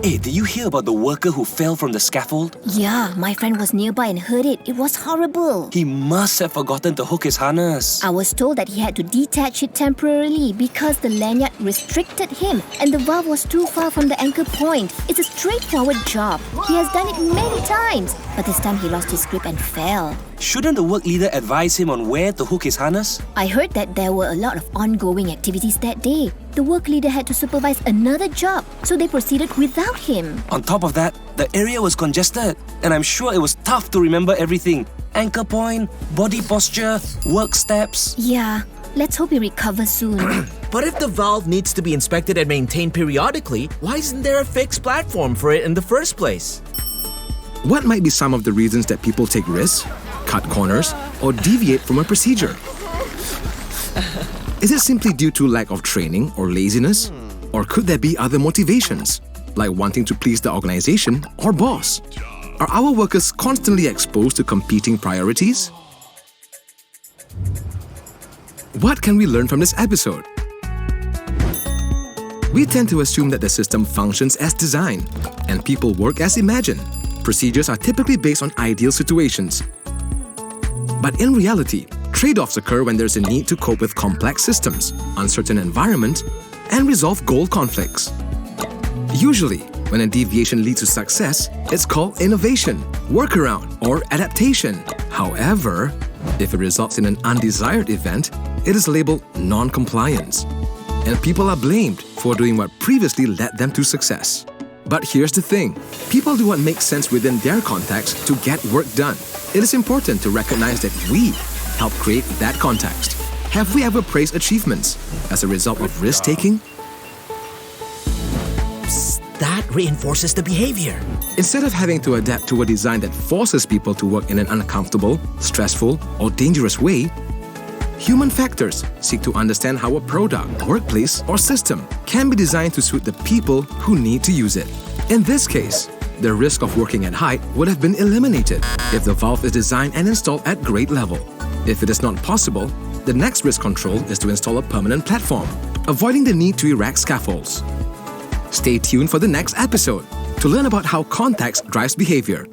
Hey, did you hear about the worker who fell from the scaffold? Yeah, my friend was nearby and heard it. It was horrible. He must have forgotten to hook his harness. I was told that he had to detach it temporarily because the lanyard restricted him and the valve was too far from the anchor point. It's a straightforward job. He has done it many times, but this time he lost his grip and fell. Shouldn't the work leader advise him on where to hook his harness? I heard that there were a lot of ongoing activities that day. The work leader had to supervise another job, so they proceeded without him. On top of that, the area was congested, and I'm sure it was tough to remember everything. Anchor point, body posture, work steps. Yeah, let's hope he recovers soon. But if the valve needs to be inspected and maintained periodically, why isn't there a fixed platform for it in the first place? What might be some of the reasons that people take risks, cut corners, or deviate from a procedure? Is it simply due to lack of training or laziness? Or could there be other motivations, like wanting to please the organization or boss? Are our workers constantly exposed to competing priorities? What can we learn from this episode? We tend to assume that the system functions as designed, and people work as imagined. Procedures are typically based on ideal situations. But in reality, trade-offs occur when there's a need to cope with complex systems, uncertain environments, and resolve goal conflicts. Usually, when a deviation leads to success, it's called innovation, workaround, or adaptation. However, if it results in an undesired event, it is labeled non-compliance, and people are blamed for doing what previously led them to success. But here's the thing, people do what makes sense within their context to get work done. It is important to recognize that we help create that context. Have we ever praised achievements as a result of risk-taking? That reinforces the behavior. Instead of having to adapt to a design that forces people to work in an uncomfortable, stressful, or dangerous way, human factors seek to understand how a product, workplace, or system can be designed to suit the people who need to use it. In this case, the risk of working at height would have been eliminated if the valve is designed and installed at grade level. If it is not possible, the next risk control is to install a permanent platform, avoiding the need to erect scaffolds. Stay tuned for the next episode to learn about how context drives behavior.